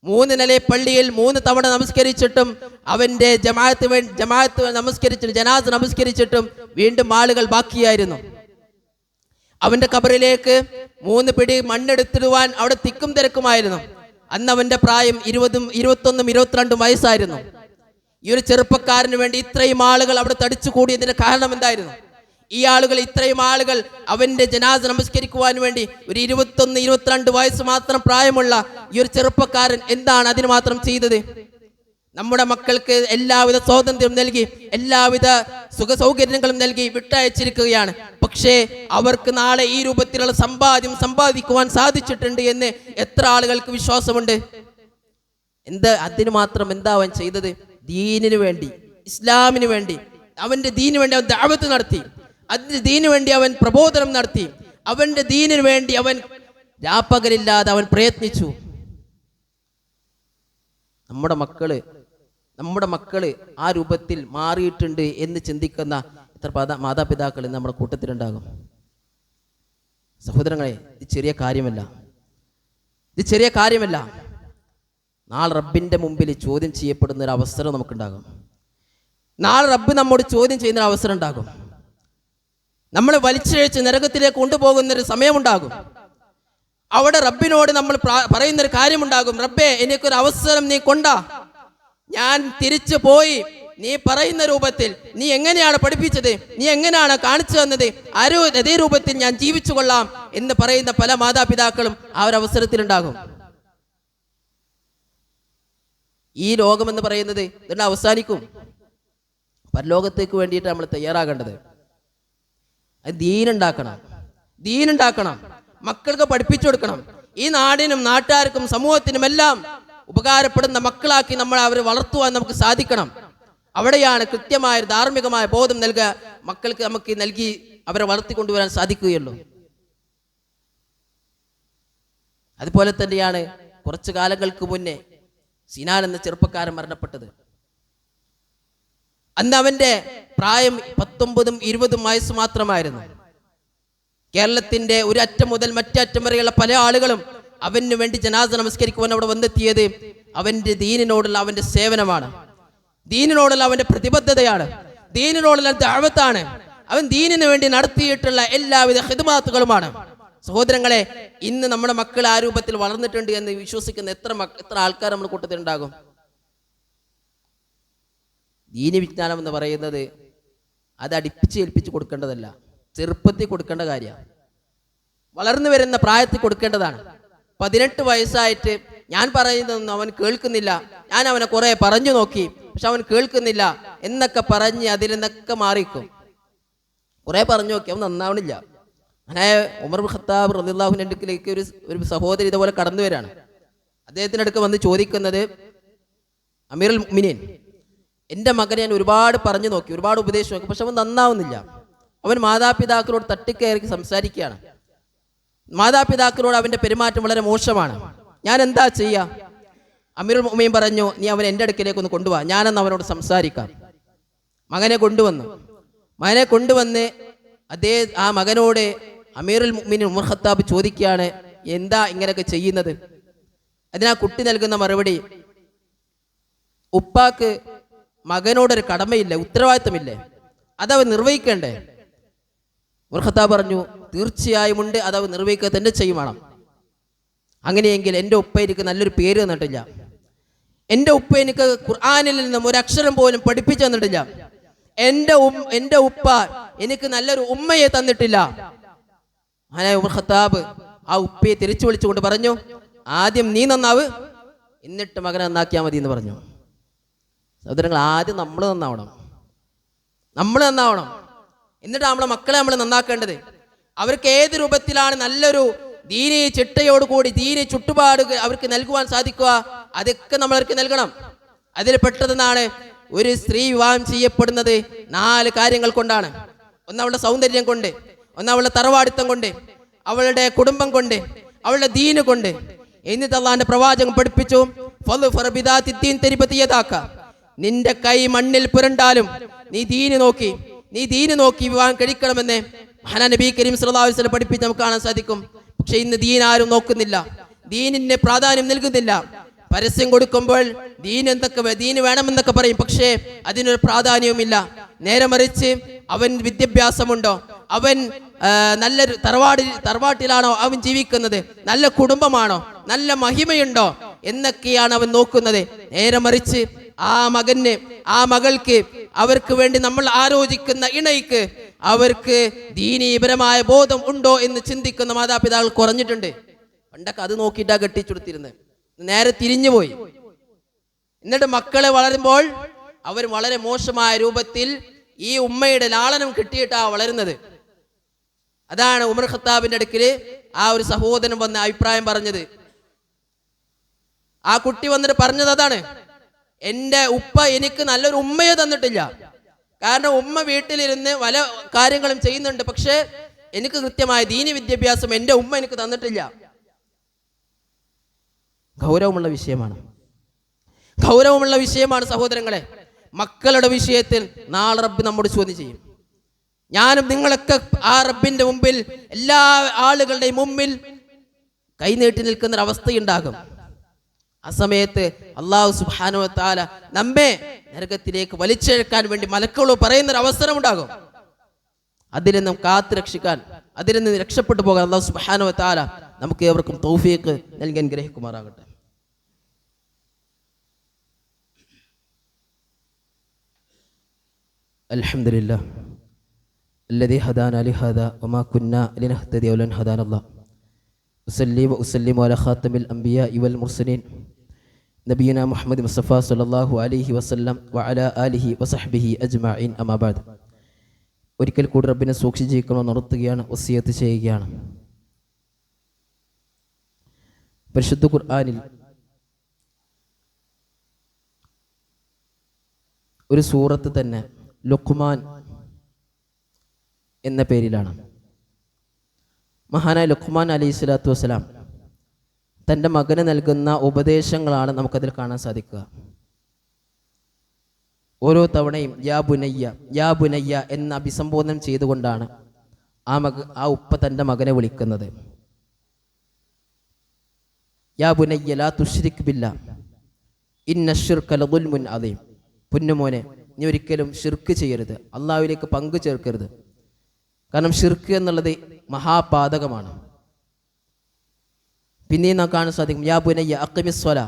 3 നില പള്ളിയിൽ 3 തവണ നമസ്കരിച്ചിട്ടും അവൻ്റെ ജമാഅത്ത് നമസ്കരിച്ചിട്ടും ജനാസ നമസ്കരിച്ചിട്ടും വീണ്ടും ആളുകൾ ബാക്കിയായിരുന്നു. അവൻ്റെ ഖബറിലേക്ക് 3 പിടി മണ്ണെടുത്തിടുവാൻ അവിടെ തിക്കും തിരക്കുമായിരുന്നു. അന്ന് അവൻ്റെ പ്രായം 20, 21, 22 വയസ്സായിരുന്നു. ഈ ഒരു ചെറുപ്പക്കാരന് വേണ്ടി ഇത്രയും ആളുകൾ അവിടെ തടിച്ചു കൂടിയതിന്റെ കാരണം എന്തായിരുന്നു? ഈ ആളുകൾ, ഇത്രയും ആളുകൾ അവന്റെ ജനാസ നമസ്കരിക്കുവാൻ വേണ്ടി ഒരു 21, 22 വയസ്സ് മാത്രം പ്രായമുള്ള ഈ ഒരു ചെറുപ്പക്കാരൻ എന്താണ് അതിന് മാത്രം ചെയ്തത്? നമ്മുടെ മക്കൾക്ക് എല്ലാവിധ സ്വാതന്ത്ര്യം നൽകി, എല്ലാവിധ സുഖ സൗകര്യങ്ങളും നൽകി വിട്ടയച്ചിരിക്കുകയാണ്. പക്ഷേ അവർക്ക് നാളെ ഈ രൂപത്തിലുള്ള സമ്പാദിക്കുവാൻ സാധിച്ചിട്ടുണ്ട് എന്ന് എത്ര ആളുകൾക്ക് വിശ്വാസമുണ്ട്? അതിന് മാത്രം എന്താ അവൻ ചെയ്തത്? ദീനിനു വേണ്ടി, ഇസ്ലാമിന് വേണ്ടി, അവന്റെ ദീനിന് വേണ്ടി അവൻ ദഅവത്ത് നടത്തി, അതിന് ദീനിന് വേണ്ടി അവൻ പ്രബോധനം നടത്തി, അവന്റെ ദീനിന് വേണ്ടി അവൻ രാപ്പകലില്ലാതെ അവൻ പ്രയത്നിച്ചു. നമ്മുടെ മക്കള് ആ രൂപത്തിൽ മാറിയിട്ടുണ്ട് എന്ന് ചിന്തിക്കുന്ന എത്ര മാതാപിതാക്കൾ നമ്മുടെ കൂട്ടത്തിലുണ്ടാകും. സഹോദരങ്ങളെ, ഇത് ചെറിയ കാര്യമല്ല. നാളെ റബ്ബിന്റെ മുമ്പിൽ ചോദ്യം ചെയ്യപ്പെടുന്ന ഒരു അവസരം നമുക്കുണ്ടാകും. നാളെ റബ്ബ് നമ്മോട് ചോദ്യം ചെയ്യുന്ന ഒരു അവസരം ഉണ്ടാകും. നമ്മളെ വലിച്ചിഴച്ച് നരകത്തിലേക്ക് കൊണ്ടുപോകുന്നൊരു സമയമുണ്ടാകും. അവിടെ റബ്ബിനോട് നമ്മൾ പറയുന്നൊരു കാര്യമുണ്ടാകും: റബ്ബേ, എനിക്കൊരു അവസരം നീ കൊണ്ടാ, ഞാൻ തിരിച്ചു പോയി നീ പറയുന്ന രൂപത്തിൽ നീ എങ്ങനെയാണ് പഠിപ്പിച്ചത്, നീ എങ്ങനെയാണ് കാണിച്ചു തന്നത്, അതേ രൂപത്തിൽ ഞാൻ ജീവിച്ചു കൊള്ളാം എന്ന് പറയുന്ന പല മാതാപിതാക്കളും ആ ഒരു അവസരത്തിലുണ്ടാകും. ഈ ലോകമെന്ന് പറയുന്നത് ഇതിന്റെ അവസാനിക്കും. പരലോകത്തേക്ക് വേണ്ടിയിട്ട് നമ്മൾ തയ്യാറാകേണ്ടത് അത് ദീനുണ്ടാക്കണം, മക്കൾക്ക് പഠിപ്പിച്ചു കൊടുക്കണം. ഈ നാടിനും നാട്ടുകാർക്കും സമൂഹത്തിനും എല്ലാം ഉപകാരപ്പെടുന്ന മക്കളാക്കി നമ്മൾ അവരെ വളർത്തുവാൻ നമുക്ക് സാധിക്കണം. അവിടെയാണ് കൃത്യമായ ധാർമ്മികമായ ബോധം മക്കൾക്ക് നമുക്ക് നൽകി അവരെ വളർത്തിക്കൊണ്ടുവരാൻ സാധിക്കുകയുള്ളൂ. അതുപോലെ തന്നെയാണ് കുറച്ചു കാലങ്ങൾക്ക് മുന്നേ സിനാൻ എന്ന ചെറുപ്പക്കാരൻ മരണപ്പെട്ടത്. അന്ന് അവന്റെ പ്രായം 19, 20 വയസ്സ് മാത്രമായിരുന്നു. കേരളത്തിന്റെ ഒരു അറ്റം മുതൽ മറ്റേ അറ്റം വരെയുള്ള പല ആളുകളും അവന് വേണ്ടി ജനാസ നമസ്കരിക്കുവാൻ അവിടെ വന്നെത്തിയത് അവന്റെ ദീനിനോടുള്ള അവന്റെ സേവനമാണ്, ദീനിനോടുള്ള അവന്റെ പ്രതിബദ്ധതയാണ്, ദീനിനോടുള്ള ദഅവത്താണ്. അവൻ ദീനിന് വേണ്ടി നടത്തിയിട്ടുള്ള എല്ലാവിധ ഖിദ്മത്തുകളുമാണ്. സഹോദരങ്ങളെ, ഇന്ന് നമ്മുടെ മക്കൾ ആ രൂപത്തിൽ വളർന്നിട്ടുണ്ട് എന്ന് വിശ്വസിക്കുന്ന എത്ര ആൾക്കാർ നമ്മുടെ കൂട്ടത്തിലുണ്ടാകും? ദീനി വിജ്ഞാനം എന്ന് പറയുന്നത് അത് ഏൽപ്പിച്ച് കൊടുക്കേണ്ടതല്ല, ചെറുപ്പത്തിൽ കൊടുക്കേണ്ട കാര്യമാണ്. വളർന്നു വരുന്ന പ്രായത്തിൽ കൊടുക്കേണ്ടതാണ്. 18 വയസ്സായിട്ട് ഞാൻ പറയുന്നതൊന്നും അവൻ കേൾക്കുന്നില്ല, ഞാൻ അവനെ കുറെ പറഞ്ഞു നോക്കി പക്ഷെ അവൻ കേൾക്കുന്നില്ല എന്നൊക്കെ പറഞ്ഞ് അതിൽ നിന്നൊക്കെ മാറിക്കും. കുറെ പറഞ്ഞു നോക്കി, അവൻ നന്നാവണില്ല. അങ്ങനെ ഉമർ ഇബ്നു ഖത്താബ് റളിയല്ലാഹുവിന്റെ അടുക്കലേക്ക് ഒരു സഹോദരി ഇതുപോലെ കടന്നു വരാണ്. അദ്ദേഹത്തിൻ്റെ അടുക്ക് വന്ന് ചോദിക്കുന്നത്: അമീറുൽ മുഅ്മിനീൻ, എൻ്റെ മകനെ ഞാൻ ഒരുപാട് പറഞ്ഞു നോക്കി, ഒരുപാട് ഉപദേശിച്ചു നോക്കി, പക്ഷെ അവൻ നന്നാവുന്നില്ല. അവൻ മാതാപിതാക്കളോട് തട്ടിക്കയറി സംസാരിക്കുകയാണ്. മാതാപിതാക്കളോട് അവൻ്റെ പെരുമാറ്റം വളരെ മോശമാണ്. ഞാൻ എന്താ ചെയ്യുക? അമീറുൽ മുഅ്മിനീൻ പറഞ്ഞു: നീ അവൻ എൻ്റെ അടുക്കിലേക്ക് ഒന്ന് കൊണ്ടുപോവാ, ഞാനെന്ന് അവനോട് സംസാരിക്കാം. മകനെ കൊണ്ടുവന്ന് ആ മകനോട് അമീറുൽ മുഅ്മിനീൻ ഉമർ ഖത്താബ് ചോദിക്കുകയാണ്: എന്താ ഇങ്ങനെയൊക്കെ ചെയ്യുന്നത്? അതിനാ കുട്ടി നൽകുന്ന മറുപടി: ഉപ്പാക്ക് മകനോടൊരു കടമയില്ലേ, ഉത്തരവാദിത്തമില്ലേ? അതവൻ നിർവഹിക്കണ്ടേ? ഉമർ ഖത്താബ് പറഞ്ഞു, തീർച്ചയായും ഉണ്ട്, അതവൻ നിർവഹിക്കുക തന്നെ ചെയ്യണം. അങ്ങനെയെങ്കിൽ എൻ്റെ ഉപ്പ എനിക്ക് നല്ലൊരു പേര് തന്നിട്ടില്ല, എൻ്റെ ഉപ്പ എനിക്ക് ഖുർആനിൽ നിന്നും ഒരു അക്ഷരം പോലും പഠിപ്പിച്ചു തന്നിട്ടില്ല, എൻ്റെ ഉപ്പ എനിക്ക് നല്ലൊരു ഉമ്മയെ തന്നിട്ടില്ല. അങ്ങനെ ഉമർ ഖത്താബ് ആ ഉപ്പയെ തിരിച്ചു വിളിച്ചുകൊണ്ട് പറഞ്ഞു, ആദ്യം നീ നന്നാവ്, എന്നിട്ട് മകനെ നന്നാക്കിയാൽ മതി എന്ന് പറഞ്ഞു. സഹോദരങ്ങൾ, ആദ്യം നമ്മൾ നന്നാവണം, എന്നിട്ട് നമ്മളെ മക്കളെ നമ്മൾ നന്നാക്കേണ്ടത്. അവർക്ക് ഏത് രൂപത്തിലാണ് നല്ലൊരു ദീനി ചിട്ടയോടുകൂടി ദീനി ചുറ്റുപാട് അവർക്ക് നൽകുവാൻ സാധിക്കുക, അതൊക്കെ നമ്മൾ അവർക്ക് നൽകണം. അതിൽ പെട്ടതെന്നാണ് ഒരു സ്ത്രീ വിവാഹം ചെയ്യപ്പെടുന്നത് 4 കാര്യങ്ങൾ കൊണ്ടാണ്. ഒന്ന് അവളുടെ സൗന്ദര്യം കൊണ്ട്, ഒന്ന് അവളുടെ തറവാടിത്തം കൊണ്ട്, അവളുടെ കുടുംബം കൊണ്ട്, അവളുടെ ദീന് കൊണ്ട്. എന്നിട്ട് അള്ളാന്റെ പ്രവാചകൻ പഠിപ്പിച്ചു, നിന്റെ കൈ മണ്ണിൽ പുരണ്ടാലും നീ ദീന് നോക്കി വിവാഹം കഴിക്കണമെന്ന് മഹാനാ നബി കരീം സല്ലല്ലാഹു അലൈഹി വസല്ലം പഠിപ്പിച്ച് നമുക്ക് കാണാൻ സാധിക്കും. പക്ഷെ ഇന്ന് ദീൻ ആരും നോക്കുന്നില്ല, ദീനിന് പ്രാധാന്യം നൽകുന്നില്ല. പരസ്യം കൊടുക്കുമ്പോൾ ദീന് വേണമെന്നൊക്കെ പറയും, പക്ഷേ അതിനൊരു പ്രാധാന്യവുമില്ല. നേരെ മറിച്ച് അവൻ വിദ്യാഭ്യാസമുണ്ടോ, അവൻ നല്ലൊരു തറവാട്ടിലാണോ അവൻ ജീവിക്കുന്നത്, നല്ല കുടുംബമാണോ, നല്ല മഹിമയുണ്ടോ എന്നൊക്കെയാണ് അവൻ നോക്കുന്നത്. നേരെ മറിച്ച് ആ മകന്, ആ മകൾക്ക്, അവർക്ക് വേണ്ടി നമ്മൾ ആലോചിക്കുന്ന ഇണയ്ക്ക് അവർക്ക് ദീനീപരമായ ബോധം ഉണ്ടോ എന്ന് ചിന്തിക്കുന്ന മാതാപിതാക്കൾ കുറഞ്ഞിട്ടുണ്ട്. പണ്ടൊക്കെ അത് നോക്കിയിട്ടാ കെട്ടിച്ചുകൊടുത്തിരുന്നത്, നേരെ തിരിഞ്ഞുപോയി. എന്നിട്ട് മക്കളെ വളരുമ്പോൾ അവർ വളരെ മോശമായ രൂപത്തിൽ ഈ ഉമ്മയുടെ ലാളനം കിട്ടിയിട്ടാ വളരുന്നത്. അതാണ് ഉമർ ഖത്താബിന്റെ അടുക്കൽ ആ ഒരു സഹോദരൻ വന്ന് അഭിപ്രായം പറഞ്ഞത്. ആ കുട്ടി വന്നിട്ട് പറഞ്ഞത് അതാണ്, എൻ്റെ ഉപ്പ എനിക്ക് നല്ലൊരു ഉമ്മയെ തന്നിട്ടില്ല. കാരണം ഉമ്മ വീട്ടിലിരുന്ന് പല കാര്യങ്ങളും ചെയ്യുന്നുണ്ട്, പക്ഷെ എനിക്ക് കൃത്യമായ ദീനി വിദ്യാഭ്യാസം എൻ്റെ ഉമ്മ എനിക്ക് തന്നിട്ടില്ല. ഗൗരവമുള്ള വിഷയമാണ് സഹോദരങ്ങളെ. മക്കളുടെ വിഷയത്തിൽ നാളെ റബ്ബ് നമ്മോട് ചോദ്യം ചെയ്യും. ഞാനും നിങ്ങളൊക്കെ ആ റബ്ബിന്റെ മുമ്പിൽ, എല്ലാ ആളുകളുടെയും മുമ്പിൽ കൈനീട്ടി നിൽക്കുന്ന ഒരു അവസ്ഥയുണ്ടാകും. ആ സമയത്ത് അല്ലാഹു സുബ്ഹാനഹു വ തആല നമ്മെ നരകത്തിലേക്ക് വലിച്ചെഴുക്കാൻ വേണ്ടി മലക്കുകൾ പറയുന്നൊരു അവസരം ഉണ്ടാകും. അതിൽ നിന്നും കാത്തു രക്ഷിക്കാൻ, അതിൽ നിന്ന് രക്ഷപ്പെട്ടു പോകാൻ അല്ലാഹു സുബ്ഹാനഹു വ തആല നമുക്ക് ഏവർക്കും തൗഫീഖ് നൽകി അനുഗ്രഹിക്കുമാറാകട്ടെ. അൽഹംദുലില്ലാഹ് الذي هدانا لهذا وما كنا لنهتدي لولا أن هدانا الله. أصلي وأسلم على خاتم الأنبياء والمرسلين نبينا محمد مصطفى صلى الله عليه وسلم وعلى آله وصحبه أجمعين. أما بعد, ഒരിക്കൽ കൂടി റബ്ബിനെ സൂക്ഷിച്ച് ജീവിക്കണമെന്ന് ഉണർത്തുകയാണ്, വസിയത്ത് ചെയ്യുകയാണ്. പരിശുദ്ധ ഖുർആനിൽ ഒരു സൂറത്ത് തന്നെ ലുഖ്മാൻ എന്ന പേരിലാണ്. മഹാനായ ലുഖ്മാൻ അലൈഹി സ്വലാത്തു വസ്സലാം തൻ്റെ മകന് നൽകുന്ന ഉപദേശങ്ങളാണ് നമുക്കതിൽ കാണാൻ സാധിക്കുക. ഓരോ തവണയും യാ ബുനയ്യ എന്ന അഭിസംബോധന ചെയ്തുകൊണ്ടാണ് ആ ഉപ്പ തൻ്റെ മകനെ വിളിക്കുന്നത്. യാ ബുനയ്യ ലാ തുശ്രിക് ബില്ലാഹ് ഇന്ന ശിർക ലദുൽമുൻ അദീം. പൊന്നുമോനെ, നീ ഒരിക്കലും ഷിർക്ക് ചെയ്യരുത്, അള്ളാഹുവിലേക്ക് പങ്കു ചേർക്കരുത്. കാരണം ഷിർക്ക് എന്നുള്ളത് മഹാപാതകമാണ്. പിന്നെയും നാം കാണാൻ സാധിക്കും, യാ ബുനയ്യ അഖിമിസ് സ്വലാ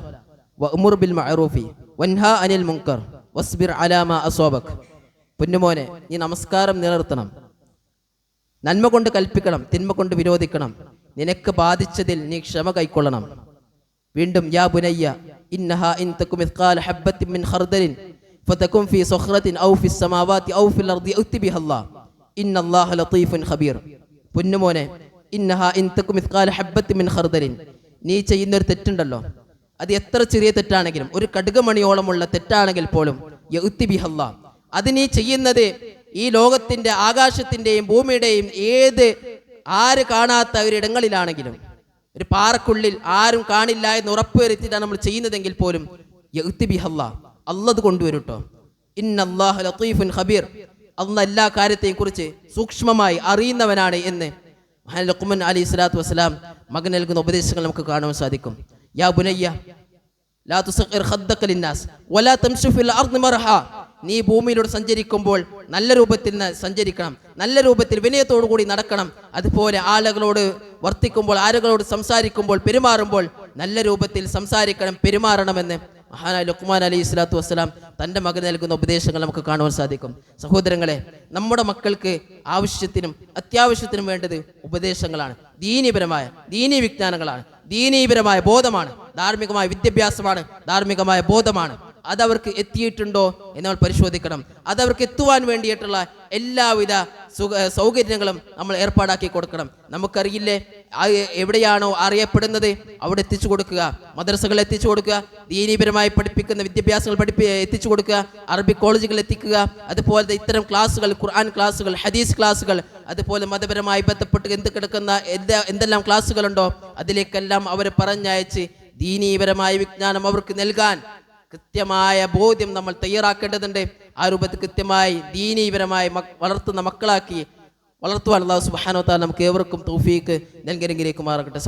വഅ്മുർ ബിൽ മഅറൂഫി വൻഹാ അനിൽ മുൻകർ വസ്ബിർ അലാ മാ അസ്വാബക്. പൊന്നുമോനെ, നീ നമസ്കാരം നിലനിർത്തണം, നന്മ കൊണ്ട് കൽപ്പിക്കണം, തിന്മ കൊണ്ട് വിരോധിക്കണം, നിനക്ക് ബാധിച്ചതിൽ നീ ക്ഷമ കൈക്കൊള്ളണം. വീണ്ടും യാ ബുനയ്യ ഇന്നഹാ ഇൻ തകും മിസ്ഖാല ഹബ്ബത്തിൻ മിൻ ഖർദലിൻ ഫതകും ഫീ സഖറത്തിൻ ഔ ഫിസ് സമാവാതി ഔ ഫിൽ അർദി യഅതി ബിഹല്ലാഹ് ഇന്നല്ലാഹ ലതീഫുൻ ഖബീർ. പൊന്നുമോനെ, ഇന്നഹാ ഇൻ തകും മിസ്ഖാല ഹബ്ബത്തിൻ മിൻ ഖർദലിൻ, നീ ചെയ്യുന്നൊരു തെറ്റുണ്ടല്ലോ, അത് എത്ര ചെറിയ തെറ്റാണെങ്കിലും, ഒരു കടുകമണിയോളമുള്ള തെറ്റാണെങ്കിൽ പോലും യഅതി ബിഹല്ലാഹ്, അത് നീ ചെയ്യുന്നത് ഈ ലോകത്തിന്റെ ആകാശത്തിന്റെയും ഭൂമിയുടെയും ആര് കാണാത്ത ഒരിടങ്ങളിലാണെങ്കിലും, ഒരു പാറക്കുള്ളിൽ ആരും കാണില്ല എന്ന് ഉറപ്പുവരുത്തിയിട്ടാണ് നമ്മൾ ചെയ്യുന്നതെങ്കിൽ പോലും യഅതി ബിഹല്ലാഹ്, അല്ലാഹ് കൊണ്ടുവരും കേട്ടോ. ഇന്നല്ലാഹ ലതീഫുൻ ഖബീർ, അല്ലാഹ് എല്ലാ കാര്യത്തെയും കുറിച്ച് സൂക്ഷ്മമായി അറിയുന്നവനാണ് എന്ന് ലുഖ്മാൻ അലൈഹി സ്വലാത്തു വസ്സലാം മകൻ നൽകുന്ന ഉപദേശങ്ങൾ നമുക്ക് കാണാൻ സാധിക്കും. യാ ബുനയ്യ ലാ തുസഖിർ ഖദ്ദക ലിന്നാസ് വലാ തംശു ഫിൽ അർദി മർഹാ നീ ഭൂമിയിലൂടെ സഞ്ചരിക്കുമ്പോൾ നല്ല രൂപത്തിൽ സഞ്ചരിക്കണം, നല്ല രൂപത്തിൽ വിനയത്തോടു കൂടി നടക്കണം. അതുപോലെ ആളുകളോട് വർത്തിക്കുമ്പോൾ, ആളുകളോട് സംസാരിക്കുമ്പോൾ, പെരുമാറുമ്പോൾ നല്ല രൂപത്തിൽ സംസാരിക്കണം, പെരുമാറണമെന്ന് മഹാനായ ലുഖ്മാൻ അലൈഹി സ്വലാത്തു വസ്സലാം തൻ്റെ മകന് നൽകുന്ന ഉപദേശങ്ങൾ നമുക്ക് കാണുവാൻ സാധിക്കും. സഹോദരങ്ങളെ, നമ്മുടെ മക്കൾക്ക് ആവശ്യത്തിനും അത്യാവശ്യത്തിനും വേണ്ടത് ഉപദേശങ്ങളാണ്, ദീനീ വിജ്ഞാനങ്ങളാണ്, ദീനീപരമായ ബോധമാണ്, ധാർമ്മികമായ വിദ്യാഭ്യാസമാണ്, ധാർമ്മികമായ ബോധമാണ്. അതവർക്ക് എത്തിയിട്ടുണ്ടോ എന്ന് നമ്മൾ പരിശോധിക്കണം. അതവർക്ക് എത്തുവാൻ വേണ്ടിയിട്ടുള്ള എല്ലാവിധ സൗകര്യങ്ങളും നമ്മൾ ഏർപ്പാടാക്കി കൊടുക്കണം. നമുക്കറിയില്ലേ, എവിടെയാണോ അറിയപ്പെടുന്നത് അവിടെ എത്തിച്ചു കൊടുക്കുക, മദ്രസകൾ എത്തിച്ചു കൊടുക്കുക, ദീനീപരമായി പഠിപ്പിക്കുന്ന വിദ്യാഭ്യാസങ്ങൾ എത്തിച്ചു കൊടുക്കുക, അറബി കോളേജുകൾ എത്തിക്കുക, അതുപോലെ ഇത്തരം ക്ലാസ്സുകൾ, ഖുർആൻ ക്ലാസ്സുകൾ, ഹദീസ് ക്ലാസ്സുകൾ, അതുപോലെ മതപരമായി ബന്ധപ്പെട്ട് എന്തെല്ലാം ക്ലാസ്സുകളുണ്ടോ അതിലേക്കെല്ലാം അവരെ പറഞ്ഞയച്ച് ദീനീപരമായ വിജ്ഞാനം അവർക്ക് നൽകാൻ കൃത്യമായ ബോധ്യം നമ്മൾ തയ്യാറാക്കേണ്ടതുണ്ട്. ആ രൂപത്തിൽ കൃത്യമായി ദീനീപരമായി വളർത്തുന്ന മക്കളാക്കി വളർത്തുവാൻ അല്ലാഹു സുബ്ഹാനഹു വ തആല നമുക്ക് ഏവർക്കും തൗഫീക്ക് നൽകി അനുഗ്രഹിക്കുമാറാകട്ടെ.